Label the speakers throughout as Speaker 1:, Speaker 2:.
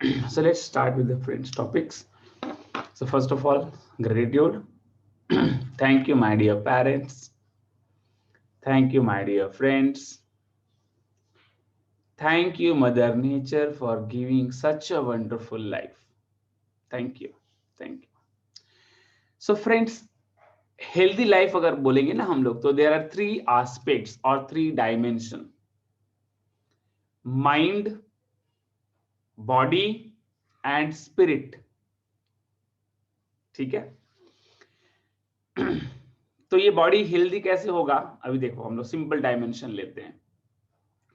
Speaker 1: So let's start with the friends topics. So first of all, gratitude. Thank you, my dear parents. Thank you, my dear friends. Thank you, Mother Nature, for giving such a wonderful life. Thank you. Thank you. So friends, healthy life अगर बोलेंगे ना हम लोग तो there are three aspects or three dimension: mind, body and spirit. ठीक है. तो ये बॉडी हेल्दी कैसे होगा? अभी देखो हम लोग सिंपल डायमेंशन लेते हैं.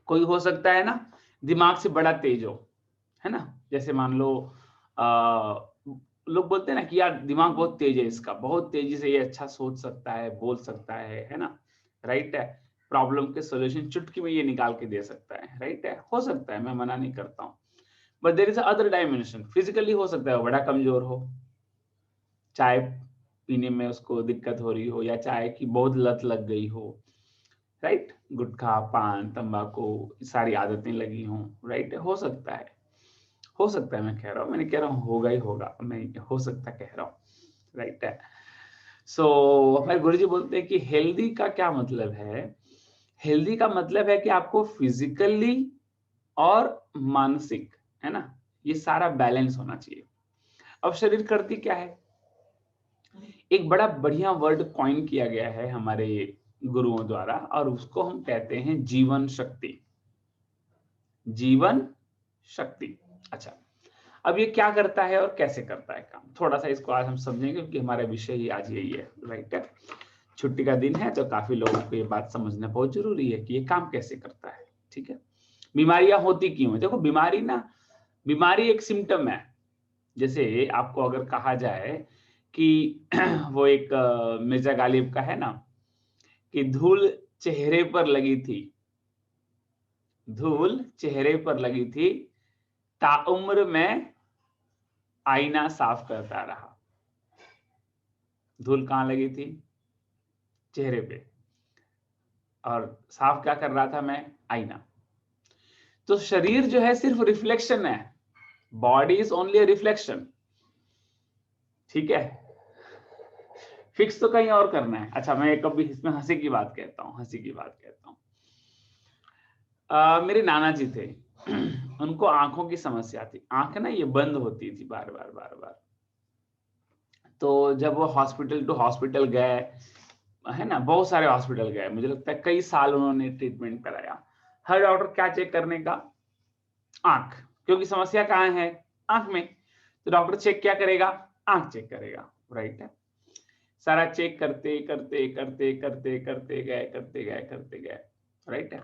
Speaker 1: कोई हो सकता है ना दिमाग से बड़ा तेज हो, है ना? जैसे मान लो लोग बोलते हैं ना कि यार दिमाग बहुत तेज है इसका, बहुत तेजी से ये अच्छा सोच सकता है, बोल सकता है ना? राइट है. प्रॉब्लम के सॉल्यूशन चुटकी में ये निकाल के दे सकता है. राइट है, हो सकता है, मैं मना नहीं करता हूँ. But there is other dimension. Physically हो सकता है वो बड़ा कमजोर हो, चाय पीने में उसको दिक्कत हो रही हो या चाय की बहुत लत लग गई हो. राइट, गुटखा पान तंबाकू सारी आदतें लगी हों. राइट, हो सकता है. हो सकता है, मैं कह रहा हूँ, मैंने कह रहा हूँ होगा ही होगा, मैं हो सकता कह रहा हूँ. राइट है. सो हमारे गुरुजी बोलते हैं कि हेल्दी का क्या मतलब है? हेल्दी का मतलब है कि आपको फिजिकली और मानसिक, है ना, ये सारा बैलेंस होना चाहिए. अब शरीर करती क्या है? एक बड़ा बढ़िया वर्ड कॉइन किया गया है हमारे गुरुओं द्वारा और उसको हम कहते हैं जीवन शक्ति. जीवन शक्ति. अच्छा, अब ये क्या करता है और कैसे करता है काम, थोड़ा सा इसको आज हम समझेंगे क्योंकि हमारा विषय ही आज यही है. राइट है. छुट्टी का दिन है तो काफी लोगों को ये बात समझना बहुत जरूरी है कि ये काम कैसे करता है. ठीक है. बीमारियां होती क्यों है? देखो बीमारी ना, बीमारी एक सिम्टम है. जैसे आपको अगर कहा जाए कि वो एक मिर्जा गालिब का है ना कि धूल चेहरे पर लगी थी, धूल चेहरे पर लगी थी, ताउम्र में आईना साफ करता रहा. धूल कहाँ लगी थी? चेहरे पे. और साफ क्या कर रहा था मैं? आईना. तो शरीर जो है सिर्फ रिफ्लेक्शन है. Body is only a reflection. ठीक है. फिक्स तो कहीं और करना है. अच्छा, मैं कभी इसमें हंसी की बात कहता हूँ, हंसी की बात कहता हूँ. मेरे नाना जी थे. उनको आंखों की समस्या थी. आंख ना ये बंद होती थी बार बार बार बार. तो जब वो हॉस्पिटल टू हॉस्पिटल गए, है ना, बहुत सारे हॉस्पिटल गए, मुझे लगता है कई साल उन्होंने ट्रीटमेंट कराया. हर डॉक्टर क्या चेक करने का? आंख. क्योंकि समस्या कहाँ है? आंख में. तो डॉक्टर चेक क्या करेगा? आंख चेक करेगा. राइट है. सारा चेक करते करते करते करते करते गए, करते गए, करते गए. राइट है.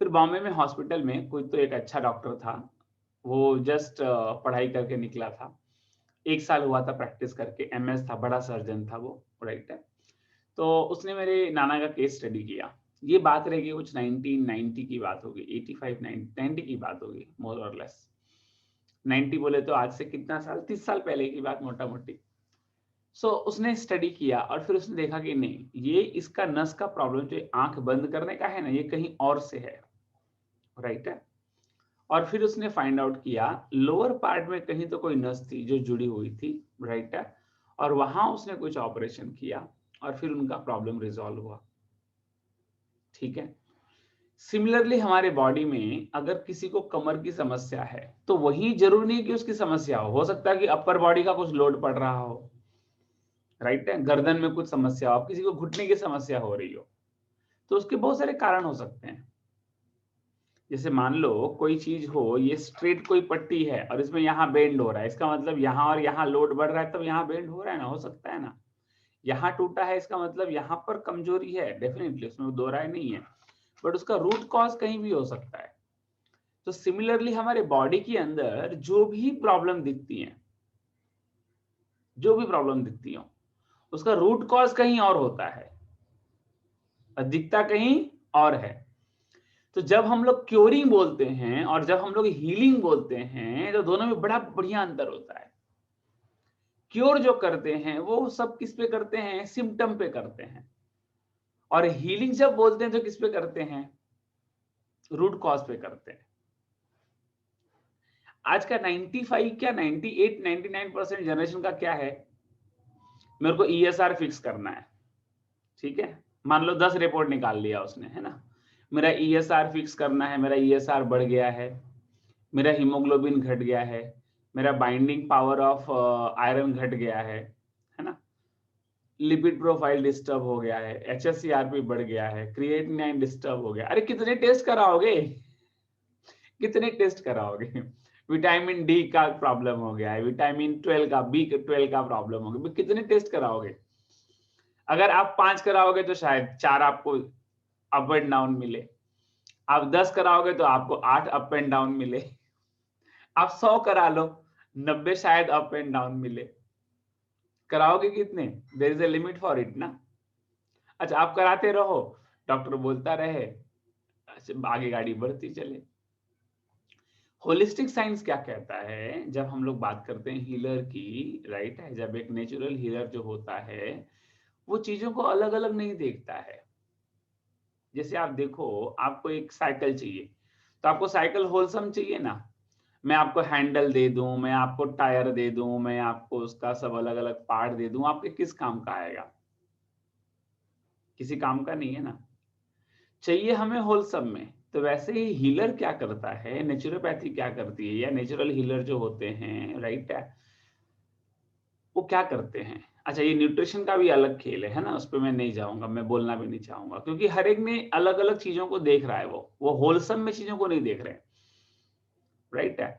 Speaker 1: फिर बॉम्बे में हॉस्पिटल में कोई तो एक अच्छा डॉक्टर था. वो जस्ट पढ़ाई करके निकला था. 1 साल हुआ था प्रैक्टिस करके. एमएस था, बड़ा सर्जन था वो. राइट है. तो उसने मेरे नाना का केस स्टडी किया. ये बात रहेगी कुछ 1990 की बात होगी, 85 90 की बात होगी मोर और लेस. 90 बोले तो आज से कितना साल, 30 साल पहले की बात मोटा मोटी. सो उसने स्टडी किया और फिर उसने देखा कि नहीं, ये इसका नस का प्रॉब्लम जो आंख बंद करने का है ना, ये कहीं और से है. राइट है. और फिर उसने फाइंड आउट किया लोअर पार्ट में कहीं तो कोई नस थी जो जुड़ी हुई थी. राइट है. और वहां उसने कुछ ऑपरेशन किया और फिर उनका प्रॉब्लम रिजॉल्व हुआ. ठीक है. सिमिलरली हमारे बॉडी में अगर किसी को कमर की समस्या है तो वही जरूरी नहीं कि उसकी समस्या हो सकता है कि अपर बॉडी का कुछ लोड पड़ रहा हो. राइट है. गर्दन में कुछ समस्या हो, किसी को घुटने की समस्या हो रही हो, तो उसके बहुत सारे कारण हो सकते हैं. जैसे मान लो कोई चीज हो, ये स्ट्रेट कोई पट्टी है और इसमें यहाँ बेंड हो रहा है, इसका मतलब यहाँ और यहाँ लोड बढ़ रहा है, तब यहाँ बेंड हो रहा है ना, हो सकता है ना. यहाँ टूटा है, इसका मतलब यहाँ पर कमजोरी है, डेफिनेटली, उसमें दो राय नहीं है. बट उसका रूट कॉज कहीं भी हो सकता है. तो सिमिलरली हमारे बॉडी के अंदर जो भी प्रॉब्लम दिखती हो, उसका रूट कॉज कहीं और होता है, दिखता कहीं और है. तो जब हम लोग क्योरिंग बोलते हैं और जब हम लोग हीलिंग बोलते हैं तो दोनों में बड़ा बढ़िया अंतर होता है. क्योर जो करते हैं वो सब किस पे करते हैं? सिम्टम पे करते हैं. और हीलिंग जब बोलते हैं तो किस पे करते हैं? रूट कॉज पे करते हैं. आज का 95 क्या 98 99% जनरेशन का क्या है, मेरे को ईएसआर फिक्स करना है, ठीक है। मान लो 10 रिपोर्ट निकाल लिया उसने, है ना, मेरा ईएसआर फिक्स करना है, मेरा ईएसआर बढ़ गया है, मेरा हीमोग्लोबिन घट गया है, मेरा बाइंडिंग पावर ऑफ आयरन घट गया है ना, लिपिड प्रोफाइल डिस्टर्ब हो गया है, एचएससीआरपी बढ़ गया है, क्रिएटिनिन डिस्टर्ब हो गया। अरे कितने टेस्ट कराओगे, कितने टेस्ट कराओगे? विटामिन डी का प्रॉब्लम हो गया है, विटामिन 12 का, बी 12 का प्रॉब्लम हो गया, कितने टेस्ट कराओगे? अगर आप 5 कराओगे तो शायद 4 आपको अप एंड डाउन मिले, आप 10 कराओगे तो आपको 8 अप एंड डाउन मिले, आप 100 करा लो, 90 शायद अप एंड डाउन मिले। कराओगे कितने? There is a limit for it ना। अच्छा, आप कराते रहो, डॉक्टर बोलता रहे, आगे गाड़ी बढ़ती चले। होलिस्टिक साइंस क्या कहता है, जब हम लोग बात करते हैं हीलर की, राइट है, जब एक नेचुरल हीलर जो होता है वो चीजों को अलग अलग नहीं देखता है। जैसे आप देखो, आपको एक साइकिल चाहिए, तो आपको साइकिल होलसम चाहिए ना, मैं आपको हैंडल दे दूं, मैं आपको टायर दे दूं, मैं आपको उसका सब अलग अलग पार्ट दे दूं, आपके किस काम का आएगा? किसी काम का नहीं है ना। चाहिए हमें होलसम में। तो वैसे ही हीलर क्या करता है, नेचुरोपैथी क्या करती है, या नेचुरल हीलर जो होते हैं, राइट है, वो क्या करते हैं? अच्छा, ये न्यूट्रिशन का भी अलग खेल है ना, उस पे मैं नहीं जाऊंगा, मैं बोलना भी नहीं चाहूंगा, क्योंकि हर एक में अलग अलग चीजों को देख रहा है, वो होलसम में चीजों को नहीं देख रहे, राइट है।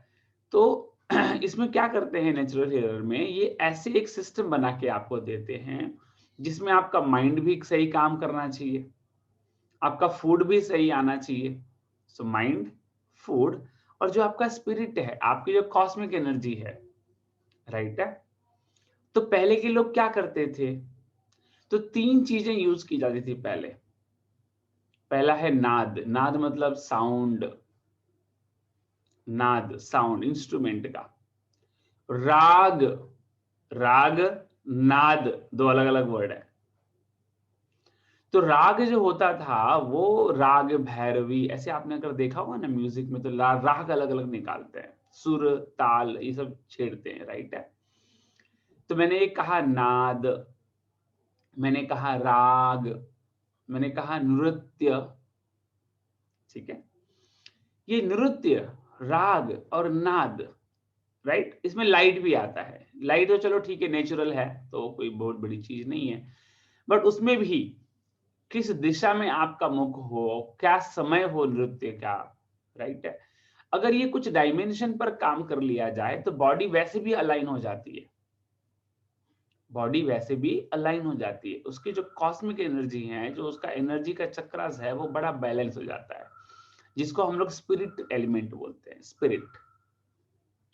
Speaker 1: तो इसमें क्या करते हैं नेचुरल हीलर में, ये ऐसे एक सिस्टम बना के आपको देते हैं जिसमें आपका माइंड भी सही काम करना चाहिए, आपका फूड भी सही आना चाहिए। सो माइंड, फूड, और जो आपका स्पिरिट है, आपकी जो कॉस्मिक एनर्जी है, राइट है। तो पहले के लोग क्या करते थे, तो 3 चीजें यूज की जाती थी पहले। पहला है नाद, नाद मतलब साउंड, नाद साउंड इंस्ट्रूमेंट का। राग, राग, नाद, दो अलग अलग वर्ड है। तो राग जो होता था, वो राग भैरवी, ऐसे आपने अगर देखा होगा ना म्यूजिक में, तो राग अलग अलग निकालते हैं, सुर ताल ये सब छेड़ते हैं, राइट है। तो मैंने एक कहा नाद, मैंने कहा राग, मैंने कहा नृत्य, ठीक है। ये नृत्य, राग और नाद, राइट, इसमें लाइट भी आता है। लाइट तो चलो ठीक है, नेचुरल है, तो कोई बहुत बड़ी चीज नहीं है, बट उसमें भी किस दिशा में आपका मुख हो, क्या समय हो नृत्य का, राइट है। अगर ये कुछ डायमेंशन पर काम कर लिया जाए तो बॉडी वैसे भी अलाइन हो जाती है, बॉडी वैसे भी अलाइन हो जाती है, उसकी जो कॉस्मिक एनर्जी है, जो उसका एनर्जी का चक्रास है, वो बड़ा बैलेंस हो जाता है, जिसको हम लोग स्पिरिट एलिमेंट बोलते हैं, स्पिरिट,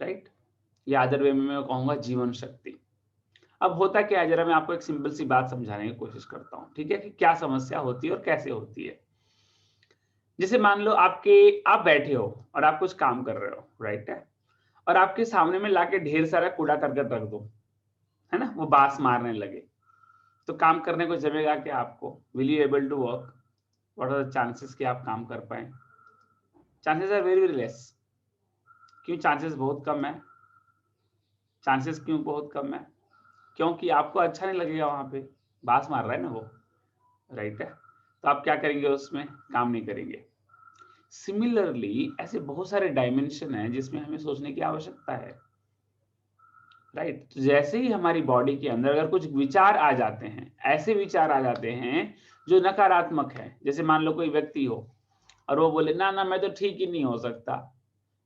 Speaker 1: राइट। या अदर वे में मैं कहूंगा जीवन शक्ति। अब होता क्या है, जरा मैं आपको एक सिंपल सी बात समझाने की कोशिश करता हूँ, ठीक है, कि क्या समस्या होती है और कैसे होती है। जैसे मान लो आप बैठे हो और आप कुछ काम कर रहे हो, राइट है, और आपके सामने में लाके ढेर सारा कूड़ा करकट रख दो, है ना, वो बांस मारने लगे, तो काम करने को जमेगा क्या आपको? Will you able to work? What are the chances कि आप काम कर पाए? Chances are very very less. क्यों चांसेस बहुत कम है? चांसेस क्यों बहुत कम है? क्योंकि आपको अच्छा नहीं लगेगा, वहां पे बांस मार रहा है ना वो, राइट है, तो आप क्या करेंगे, उसमें काम नहीं करेंगे। सिमिलरली ऐसे बहुत सारे डायमेंशन हैं जिसमें हमें सोचने की आवश्यकता है, राइट। तो जैसे ही हमारी बॉडी के अंदर अगर कुछ विचार आ जाते हैं, ऐसे विचार आ जाते हैं जो नकारात्मक है, जैसे मान लो कोई व्यक्ति हो और वो बोले ना ना मैं तो ठीक ही नहीं हो सकता,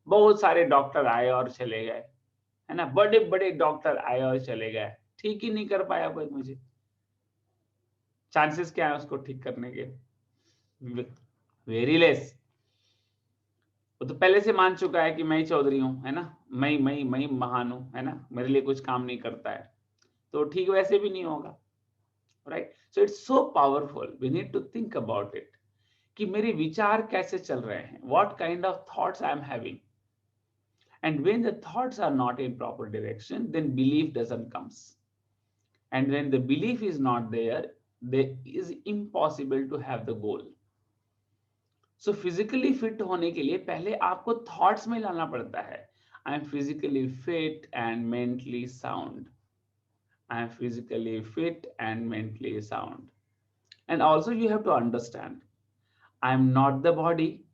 Speaker 1: बहुत सारे डॉक्टर आए और चले गए, है ना, बड़े बड़े डॉक्टर आए और चले गए, ठीक ही नहीं कर पाया कोई मुझे। चांसेस क्या है उसको ठीक करने के? Very less. वो तो पहले से मान चुका है कि मैं ही चौधरी हूँ, है ना, मैं ही महान हूँ, है ना, मेरे लिए कुछ काम नहीं करता है, तो ठीक वैसे भी नहीं होगा, right. So it's so powerful, we need to think about it, कि मेरे विचार कैसे चल रहे हैं, what kind of thoughts I am having, and when the thoughts are not in proper direction, then belief doesn't comes, and when the belief is not there is impossible to have the goal. So physically fit होने के लिए पहले आपको thoughts में लाना पड़ता है, I am physically fit and mentally sound. I am physically fit and mentally sound. And also you have to understand, I am not the body,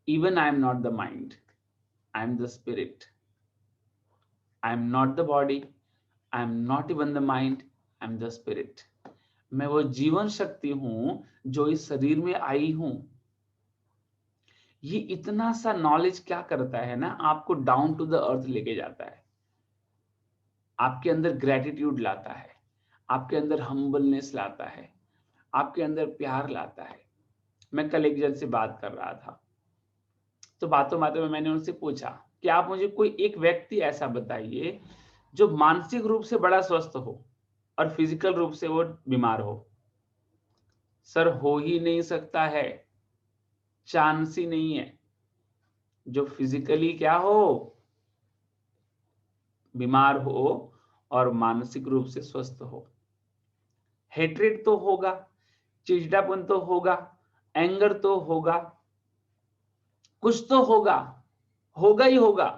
Speaker 1: even I am not the mind. I am the spirit. I am not the body, I am not even the mind, I am the spirit. मैं वो जीवन शक्ति हूं जो इस शरीर में आई हूं। ये इतना सा नॉलेज क्या करता है ना, आपको डाउन टू द अर्थ लेके जाता है, आपके अंदर ग्रेटिट्यूड लाता है, आपके अंदर हम्बलनेस लाता है, आपके अंदर प्यार लाता है। मैं कल एक जन से बात कर रहा था, तो बातों बातों में मैंने उनसे पूछा कि आप मुझे कोई एक व्यक्ति ऐसा बताइए जो मानसिक रूप से बड़ा स्वस्थ हो और फिजिकल रूप से वो बीमार हो। सर हो ही नहीं सकता है, चांस ही नहीं है। जो फिजिकली क्या हो, बीमार हो और मानसिक रूप से स्वस्थ हो। हेट्रेड तो होगा, चिड़चिड़ापन तो होगा, एंगर तो होगा, कुछ तो होगा, होगा ही होगा।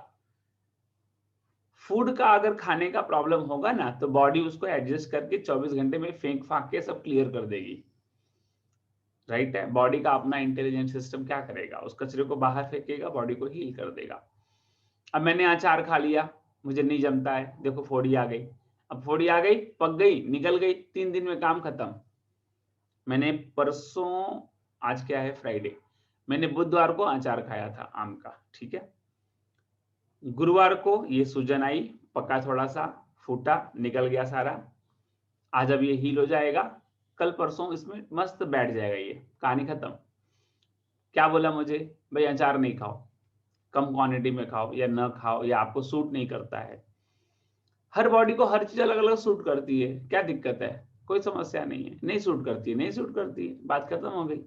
Speaker 1: फूड का अगर खाने का प्रॉब्लम होगा ना, तो बॉडी उसको एडजस्ट करके 24 घंटे में फेंक फाक के सब क्लियर कर देगी। राइट है, बॉडी का अपना इंटेलिजेंट सिस्टम क्या करेगा, उस कचरे को बाहर फेंकेगा, बॉडी को हील कर देगा। अब मैंने अचार खा लिया, मुझे नहीं जमता है, देखो फोड़ी आ गई। अब फोड़ी आ गई, पक गई, निकल गई, 3 दिन में काम खत्म। मैंने परसों, आज क्या है, फ्राइडे, मैंने बुधवार को अचार खाया था आम का, ठीक है। गुरुवार को ये सूजन आई, पका थोड़ा सा, फूटा, निकल गया सारा। आज अब ये हील हो जाएगा, कल परसों इसमें मस्त बैठ जाएगा, ये कहानी खत्म। क्या बोला मुझे, भाई अचार नहीं खाओ, कम क्वांटिटी में खाओ या न खाओ, या आपको सूट नहीं करता है। हर बॉडी को हर चीज अलग अलग सूट करती है, क्या दिक्कत है, कोई समस्या नहीं है। नहीं सूट करती है, नहीं सूट करती है, बात खत्म हो गई।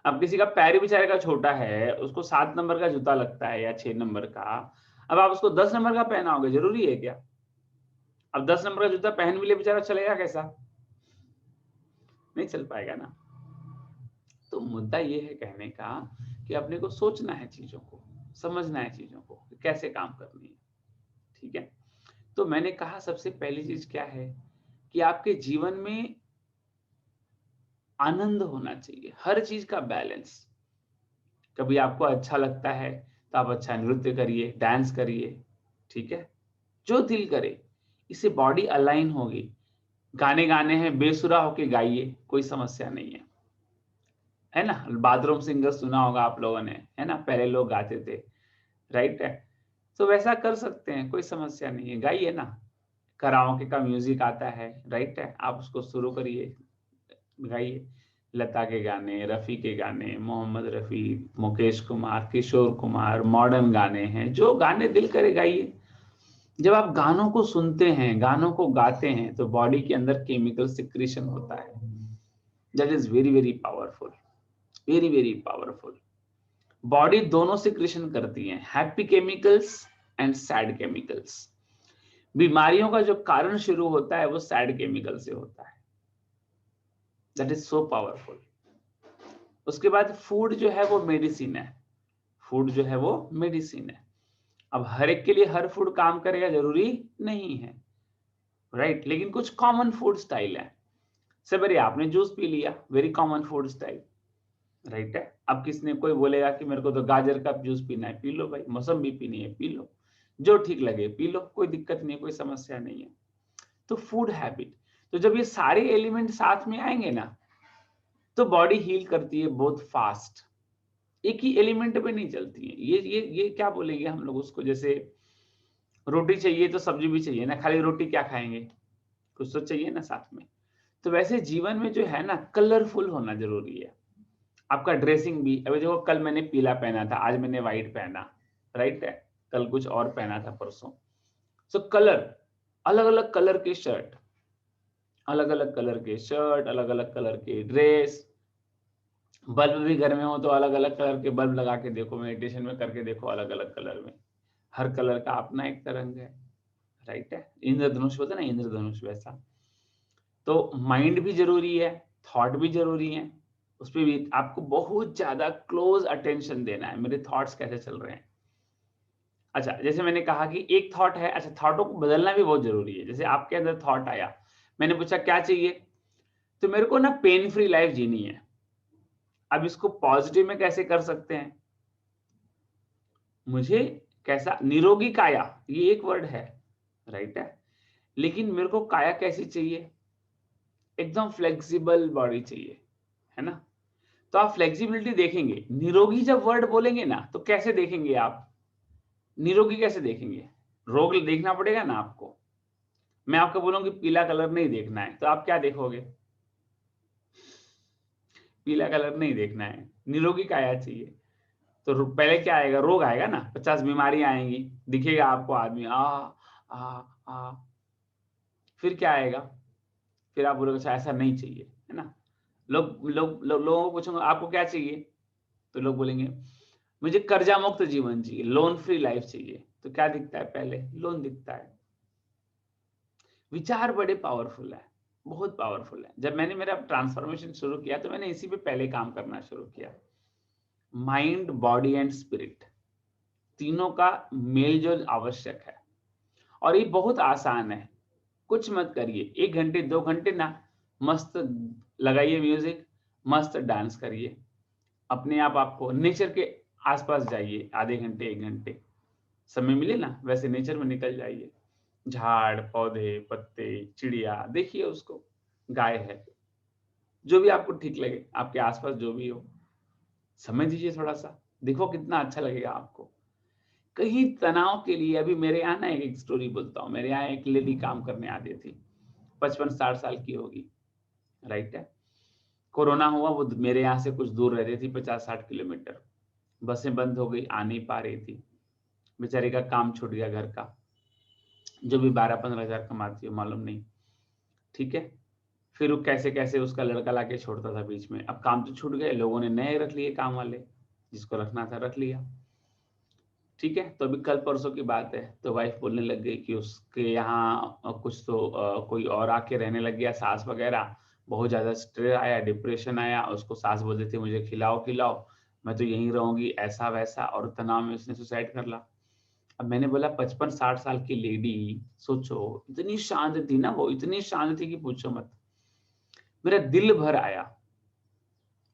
Speaker 1: अब किसी का पैर ही बेचारे का छोटा है, उसको 7 नंबर का जूता लगता है या 6 नंबर का, अब आप उसको 10 नंबर का पहनाओगे, जरूरी है क्या? अब 10 नंबर का जूता पहन भी ले बेचारा, चलेगा कैसा? नहीं चल पाएगा ना। तो मुद्दा ये है कहने का कि अपने को सोचना है, चीजों को समझना है, चीजों को कैसे काम करनी है, ठीक है। तो मैंने कहा सबसे पहली चीज क्या है कि आपके जीवन में आनंद होना चाहिए, हर चीज का बैलेंस। कभी आपको अच्छा लगता है तो आप अच्छा नृत्य करिए, डांस करिए, ठीक है, जो दिल करे। इससे बॉडी अलाइन होगी। गाने गाने हैं, बेसुरा होके गाइए, कोई समस्या नहीं है ना। बाथरूम सिंगर सुना होगा आप लोगों ने, है ना, पहले लोग गाते थे, राइट है। तो वैसा कर सकते हैं, कोई समस्या नहीं है, गाइए ना। कराओके का म्यूजिक आता है, राइट है, आप उसको शुरू करिए, गाइए। लता के गाने, रफी के गाने, मोहम्मद रफी, मुकेश कुमार, किशोर कुमार, मॉडर्न गाने हैं, जो गाने दिल करे गाइए। जब आप गानों को सुनते हैं, गानों को गाते हैं, तो बॉडी के अंदर केमिकल सिक्रीशन होता है, that is very very powerful, very very powerful. Body दोनों सिक्रीशन करती है, happy chemicals and sad chemicals. बीमारियों का जो कारण शुरू होता है वो सैड केमिकल से होता है, दैट इज सो पावरफुल। उसके बाद फूड जो है वो मेडिसिन है, फूड जो है वो मेडिसिन है। अब हर एक के लिए हर फूड काम करेगा जरूरी नहीं है, राइट, लेकिन कुछ कॉमन फूड स्टाइल है। सबरे आपने जूस पी लिया, very common food style, right है। अब किसने, कोई बोलेगा कि मेरे को तो गाजर का जूस पीना है, पी लो भाई, मौसम्बी पीनी है, पी लो, जो ठीक लगे पी लो, कोई दिक्कत नहीं है, कोई समस्या नहीं है। तो फूड हैबिट, तो जब ये सारे एलिमेंट साथ में आएंगे ना, तो बॉडी हील करती है बहुत फास्ट। एक ही एलिमेंट पे नहीं चलती है। ये क्या बोलेंगे हम लोग उसको, जैसे रोटी चाहिए तो सब्जी भी चाहिए ना, खाली रोटी क्या खाएंगे, कुछ तो चाहिए ना साथ में। तो वैसे जीवन में जो है ना, कलरफुल होना जरूरी है। आपका ड्रेसिंग भी, अभी देखो कल मैंने पीला पहना था, आज मैंने व्हाइट पहना, राइट है, कल कुछ और पहना था परसों। सो कलर, अलग अलग कलर के शर्ट, अलग अलग कलर के शर्ट, अलग अलग कलर के ड्रेस। बल्ब भी घर में हो तो अलग अलग कलर के बल्ब लगा के देखो, मेडिटेशन में करके देखो, अलग अलग कलर में। हर कलर का अपना एक तरंग है, राइट है। इंद्रधनुष होता है ना, इंद्रधनुष वैसा। तो माइंड भी जरूरी है, थॉट भी जरूरी है, उस पर भी आपको बहुत ज्यादा क्लोज अटेंशन देना है, मेरे थॉट्स कैसे चल रहे हैं, अच्छा, जैसे मैंने कहा कि एक थॉट है, अच्छा थॉटों को बदलना भी बहुत जरूरी है। जैसे आपके अंदर थॉट आया, मैंने पूछा क्या चाहिए, तो मेरे को ना पेन फ्री लाइफ जीनी है। अब इसको पॉजिटिव में कैसे कर सकते हैं, मुझे कैसा निरोगी काया, ये एक वर्ड है, राइट है, लेकिन मेरे को काया कैसी चाहिए, एकदम फ्लेक्सिबल बॉडी चाहिए, है ना। तो आप फ्लेक्सिबिलिटी देखेंगे, निरोगी जब वर्ड बोलेंगे ना तो कैसे देखेंगे आप, निरोगी कैसे देखेंगे, रोग देखना पड़ेगा ना आपको। मैं आपको बोलूं कि पीला कलर नहीं देखना है, तो आप क्या देखोगे, पीला कलर नहीं देखना है, निरोगी काया चाहिए। तो पहले क्या आएगा, रोग आएगा ना, 50 बीमारियां आएंगी, दिखेगा आपको आदमी आ आ, फिर क्या आएगा, फिर आप बोलोगे अच्छा ऐसा नहीं चाहिए, है ना। लोगों को पूछूंगा आपको क्या चाहिए, तो लोग बोलेंगे मुझे कर्जा मुक्त जीवन चाहिए, लोन फ्री लाइफ चाहिए। तो क्या दिखता है, पहले लोन दिखता है। विचार बड़े पावरफुल है, बहुत पावरफुल है। जब मैंने मेरा ट्रांसफॉर्मेशन शुरू किया तो मैंने इसी पे पहले काम करना शुरू किया। माइंड, बॉडी एंड स्पिरिट, तीनों का मेलजोल आवश्यक है। और ये बहुत आसान है, कुछ मत करिए, 1 घंटे 2 घंटे ना मस्त लगाइए म्यूजिक, मस्त डांस करिए, अपने आप आपको नेचर के आसपास जाइए, आधे घंटे 1 घंटे समय मिले ना वैसे नेचर में निकल जाइए, झाड़ पौधे पत्ते चिड़िया देखिए उसको, गाय है, जो भी आपको ठीक लगे, आपके आसपास जो भी हो, समय दीजिए थोड़ा सा, देखो कितना अच्छा लगेगा आपको। कहीं तनाव के लिए, अभी मेरे यहाँ ना एक स्टोरी बोलता हूँ, मेरे यहाँ एक लेडी काम करने आती थी, 55-60 साल की होगी, राइट है। कोरोना हुआ, वो मेरे यहाँ से कुछ दूर रहती थी, 50-60 किलोमीटर, बसें बंद हो गई, आ नहीं पा रही थी, बेचारी का काम छूट गया घर का, जो भी 12-15 हजार कमाती हो मालूम नहीं, ठीक है। फिर वो कैसे कैसे उसका लड़का लाके छोड़ता था बीच में, अब काम तो छूट गए, लोगों ने नए रख लिए काम वाले, जिसको रखना था रख लिया, ठीक है। तो अभी कल परसों की बात है, तो वाइफ बोलने लग गई कि उसके यहाँ कुछ तो कोई और आके रहने लग गया, सास वगैरह, बहुत ज्यादा स्ट्रेस आया, डिप्रेशन आया, उसको सास बोलते थे मुझे खिलाओ खिलाओ, मैं तो यहीं रहूंगी, ऐसा वैसा, और तनाव में उसने सुसाइड कर ला। अब मैंने बोला 55-60 साल की लेडी, सोचो इतनी शांत थी ना, वो इतनी शांत थी कि पूछो मत, मेरा दिल भर आया।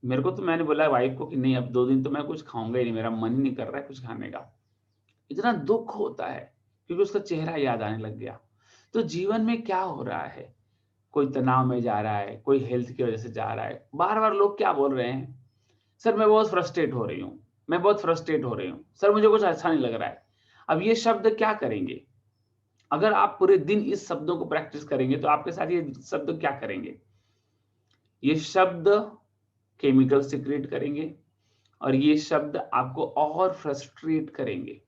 Speaker 1: मेरे को तो मैंने बोला वाइफ को कि नहीं अब 2 दिन तो मैं कुछ खाऊंगा ही नहीं, मेरा मन ही नहीं कर रहा है कुछ खाने का, इतना दुख होता है, क्योंकि उसका चेहरा याद आने लग गया। तो जीवन में क्या हो रहा है, कोई तनाव में जा रहा है, कोई हेल्थ की वजह से जा रहा है, बार बार लोग क्या बोल रहे हैं, सर मैं बहुत फ्रस्ट्रेट हो रही हूँ, मैं बहुत फ्रस्ट्रेट हो रही हूँ, सर मुझे कुछ अच्छा नहीं लग रहा है। अब ये शब्द क्या करेंगे, अगर आप पूरे दिन इस शब्दों को प्रैक्टिस करेंगे तो आपके साथ ये शब्द क्या करेंगे, ये शब्द केमिकल सिक्रेट करेंगे, और ये शब्द आपको और फ्रस्ट्रेट करेंगे,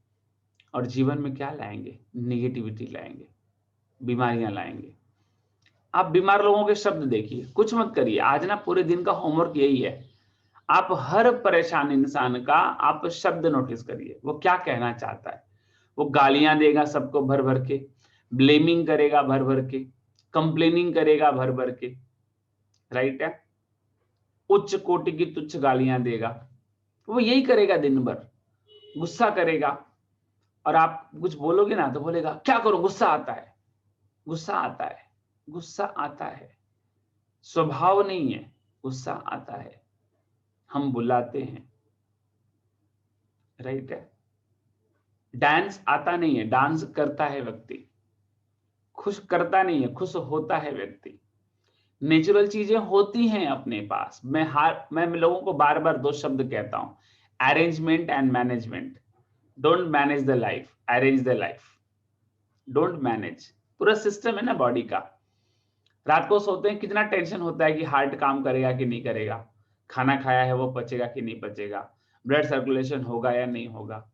Speaker 1: और जीवन में क्या लाएंगे, निगेटिविटी लाएंगे, बीमारियां लाएंगे। आप बीमार लोगों के शब्द देखिए, कुछ मत करिए, आज ना पूरे दिन का होमवर्क यही है, आप हर परेशान इंसान का आप शब्द नोटिस करिए, वो क्या कहना चाहता है। वो गालियां देगा सबको भर भर के, ब्लेमिंग करेगा भर भर के, कंप्लेनिंग करेगा भर भर के, राइट है, उच्च कोटि की तुच्छ गालियां देगा, वो यही करेगा दिन भर, गुस्सा करेगा, और आप कुछ बोलोगे ना तो बोलेगा क्या करूं, गुस्सा आता है, गुस्सा आता है, गुस्सा आता है, स्वभाव नहीं है, गुस्सा आता है, हम बुलाते हैं, राइट है। डांस आता नहीं है, डांस करता है व्यक्ति, खुश करता नहीं है, खुश होता है व्यक्ति। नेचुरल चीजें होती हैं अपने पास। मैं लोगों को बार बार 2 शब्द कहता हूं, arrangement and management. Don't manage the life, arrange the life. Don't manage, पूरा सिस्टम है ना बॉडी का। रात को सोते हैं, कितना टेंशन होता है कि हार्ट काम करेगा कि नहीं करेगा, खाना खाया है वो पचेगा कि नहीं पचेगा, ब्लड सर्कुलेशन होगा या नहीं होगा।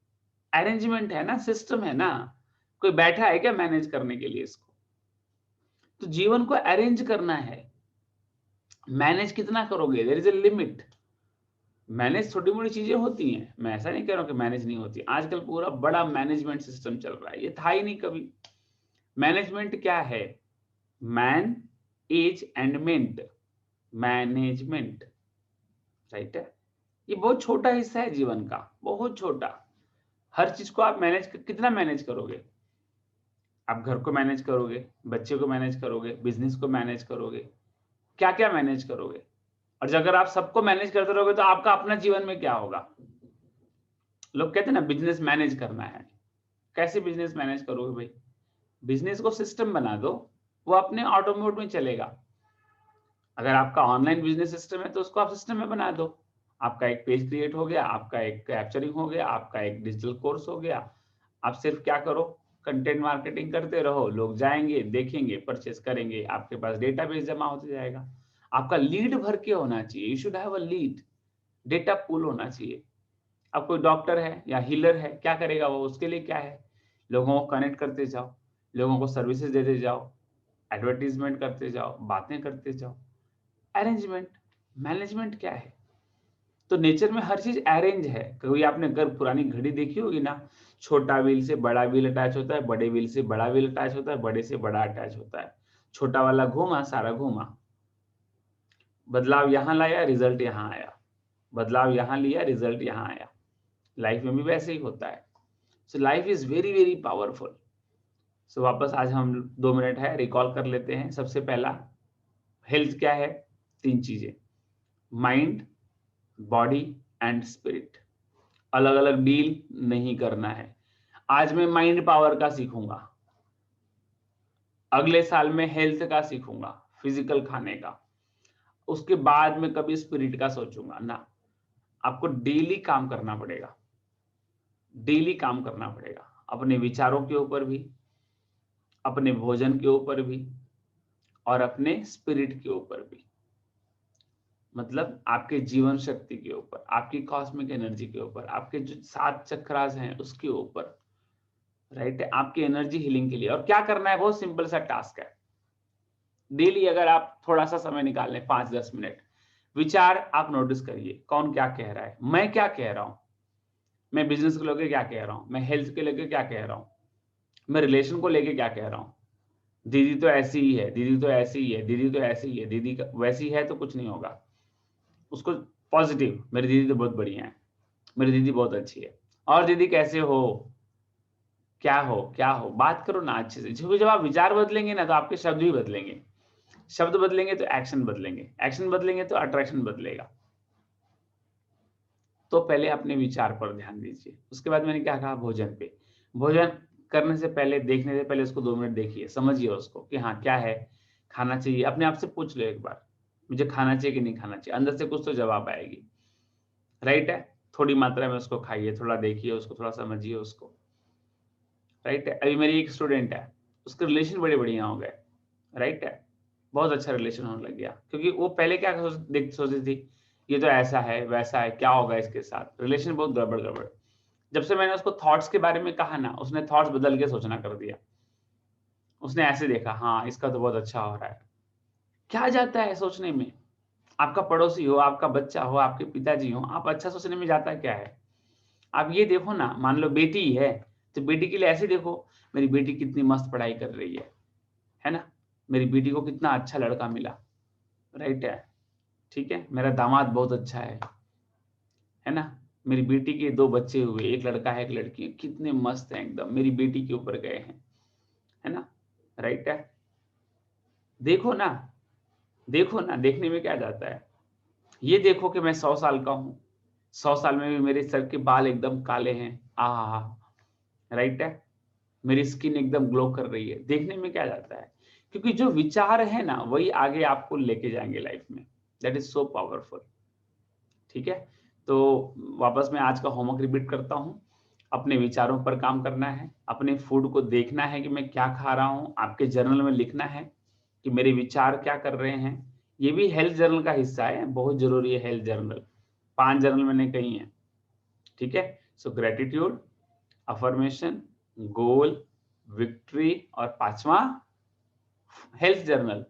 Speaker 1: अरेंजमेंट है ना, सिस्टम है ना, कोई बैठा है क्या मैनेज करने के लिए इसको। तो जीवन को अरेंज करना है। मैनेज कितना करोगे, there is a limit. Manage छोटी मोटी चीजें होती हैं, मैं ऐसा नहीं कह रहा हूं कि मैनेज नहीं होती, आजकल पूरा बड़ा मैनेजमेंट सिस्टम चल रहा है, ये था ही नहीं कभी। मैनेजमेंट क्या है, man, age and ment, management, right है। ये बहुत छोटा हिस्सा है जीवन का, बहुत छोटा। हर चीज को आप कितना मैनेज करोगे? आप घर को मैनेज करोगे, बच्चे को मैनेज करोगे, बिजनेस को मैनेज करोगे, क्या क्या मैनेज करोगे? और अगर आप सबको मैनेज करते रहोगे तो आपका अपना जीवन में क्या होगा? लोग कहते हैं ना बिजनेस मैनेज करना है। कैसे बिजनेस मैनेज करोगे भाई? बिजनेस को सिस्टम बना दो, वो अपने ऑटो मोड में चलेगा। अगर आपका ऑनलाइन बिजनेस सिस्टम है तो उसको आप सिस्टम में बना दो। आपका एक पेज क्रिएट हो गया, आपका एक कैप्चरिंग हो गया, आपका एक डिजिटल कोर्स हो गया। आप सिर्फ क्या करो, कंटेंट मार्केटिंग करते रहो, लोग जाएंगे, देखेंगे, परचेस करेंगे, आपके पास डेटाबेस जमा होते जाएगा। आपका लीड भर के होना चाहिए, you should have a lead, data pool होना चाहिए। अब कोई डॉक्टर है या हीलर है, क्या करेगा वो? उसके लिए क्या है, लोगों को कनेक्ट करते जाओ, लोगों को सर्विसेज देते जाओ, एडवर्टीजमेंट करते जाओ, बातें करते जाओ। अरेंजमेंट, मैनेजमेंट क्या है? तो नेचर में हर चीज अरेंज है। कभी आपने अगर पुरानी घड़ी देखी होगी ना, छोटा व्हील से बड़ा व्हील अटैच होता है, बड़े व्हील से बड़ा व्हील अटैच होता है, बड़े से बड़ा अटैच होता है। छोटा वाला घूमा, सारा घूमा, बदलाव यहाँ लाया, रिजल्ट यहाँ आया, बदलाव यहाँ लिया, रिजल्ट यहाँ आया। लाइफ में भी वैसे ही होता है। So life is very very powerful. So वापस आज हम 2 मिनट है रिकॉल कर लेते हैं। सबसे पहला, हेल्थ क्या है? 3 चीजें, माइंड, बॉडी एंड स्पिरिट। अलग अलग डील नहीं करना है। आज मैं माइंड पावर का सीखूंगा, अगले साल में हेल्थ का सीखूंगा, फिजिकल खाने का, उसके बाद में कभी स्पिरिट का सोचूंगा ना। आपको डेली काम करना पड़ेगा, डेली काम करना पड़ेगा, अपने विचारों के ऊपर भी, अपने भोजन के ऊपर भी, और अपने स्पिरिट के ऊपर भी। मतलब आपके जीवन शक्ति के ऊपर, आपकी कॉस्मिक एनर्जी के ऊपर, आपके जो 7 चक्रास हैं उसके ऊपर, राइट है, आपकी एनर्जी हीलिंग के लिए। और क्या करना है? बहुत सिंपल सा टास्क है। डेली अगर आप थोड़ा सा समय निकाल लें, 5-10 मिनट, विचार आप नोटिस करिए, कौन क्या कह रहा है, मैं क्या कह रहा हूं, मैं बिजनेस को लेकर क्या कह रहा हूं, मैं हेल्थ के लेकर क्या कह रहा हूं, मैं रिलेशन को लेकर क्या कह रहा हूं। दीदी तो ऐसी ही है, दीदी तो ऐसी ही है, दीदी तो ऐसी ही है, दीदी वैसी है तो कुछ नहीं होगा। उसको पॉजिटिव, मेरी दीदी तो बहुत बढ़िया है, मेरी दीदी बहुत अच्छी है। और दीदी कैसे हो, क्या हो, क्या हो, बात करो ना अच्छे से। क्योंकि जब आप विचार बदलेंगे ना तो आपके शब्द भी बदलेंगे, शब्द बदलेंगे तो एक्शन बदलेंगे, एक्शन बदलेंगे तो अट्रैक्शन बदलेगा। तो पहले अपने विचार पर ध्यान दीजिए। उसके बाद मैंने क्या कहा, भोजन पे। भोजन करने से पहले, देखने से पहले उसको 2 मिनट देखिए, समझिए उसको कि हाँ क्या है, खाना चाहिए। अपने आप से पूछ लो एक बार, मुझे खाना चाहिए कि नहीं खाना चाहिए। अंदर से कुछ तो जवाब आएगी, राइट है। थोड़ी मात्रा में उसको खाइए, थोड़ा देखिए उसको, थोड़ा समझिए उसको, राइट है। अभी मेरी एक स्टूडेंट है, उसके रिलेशन बड़े बढ़िया हो गए, राइट है, बहुत अच्छा रिलेशन होने लग गया। क्योंकि वो पहले क्या सोचती थी, ये तो ऐसा है वैसा है, क्या होगा इसके साथ, रिलेशन बहुत गड़बड़ गड़बड़। जब से मैंने उसको थॉट्स के बारे में कहा ना, उसने थॉट्स बदल के सोचना कर दिया। उसने ऐसे देखा, हाँ इसका तो बहुत अच्छा हो रहा है। क्या जाता है सोचने में? आपका पड़ोसी हो, आपका बच्चा हो, आपके पिताजी हो, आप अच्छा सोचने में जाता क्या है? आप ये देखो ना, मान लो बेटी ही है तो बेटी के लिए ऐसे देखो, मेरी बेटी कितनी मस्त पढ़ाई कर रही है ना, मेरी बेटी को कितना अच्छा लड़का मिला, राइट है, ठीक है, मेरा दामाद बहुत अच्छा है ना, मेरी बेटी के 2 बच्चे हुए, एक लड़का है एक लड़की है, कितने मस्त हैं एकदम, मेरी बेटी के ऊपर गए हैं, है ना, राइट है। देखो ना, देखो ना, देखने में क्या जाता है? ये देखो कि मैं 100 साल का हूँ, 100 साल में भी मेरे सर के बाल एकदम काले हैं, आहा, राइट है, मेरी स्किन एकदम ग्लो कर रही है। देखने में क्या जाता है? क्योंकि जो विचार है ना, वही आगे आपको लेके जाएंगे लाइफ में। दैट इज सो पावरफुल, ठीक है। तो वापस मैं आज का होमवर्क रिपीट करता हूँ। अपने विचारों पर काम करना है, अपने फूड को देखना है कि मैं क्या खा रहा हूँ, आपके जर्नल में लिखना है कि मेरे विचार क्या कर रहे हैं। ये भी हेल्थ जर्नल का हिस्सा है, बहुत जरूरी है हेल्थ जर्नल। 5 जर्नल मैंने कही है, ठीक है। सो ग्रेटिट्यूड, अफर्मेशन, गोल, विक्ट्री, और 5वां हेल्थ जर्नल।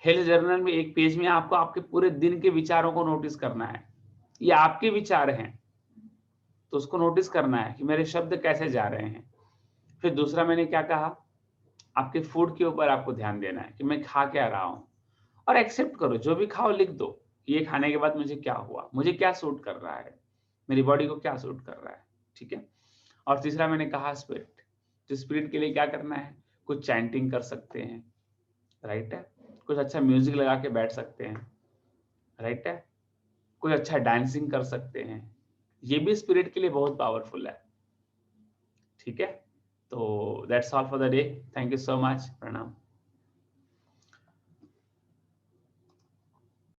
Speaker 1: हेल्थ जर्नल में एक पेज में आपको आपके पूरे दिन के विचारों को नोटिस करना है। ये आपके विचार हैं तो उसको नोटिस करना है कि मेरे शब्द कैसे जा रहे हैं। फिर दूसरा मैंने क्या कहा, आपके फूड के ऊपर आपको ध्यान देना है कि मैं खा क्या रहा हूं, और एक्सेप्ट करो, जो भी खाओ लिख दो, ये खाने के बाद मुझे क्या हुआ, मुझे क्या सूट कर रहा है, मेरी बॉडी को क्या सूट कर रहा है, ठीक है। और तीसरा मैंने कहा स्पिरिट। तो स्पिरिट के लिए क्या करना है, कुछ चैंटिंग कर सकते हैं, राइट है, कुछ अच्छा म्यूजिक लगा के बैठ सकते हैं, राइट है, कुछ अच्छा डांसिंग कर सकते हैं, ये भी स्पिरिट के लिए बहुत पावरफुल है। ठीक है, तो that's all for the day, thank you so much, प्रणाम।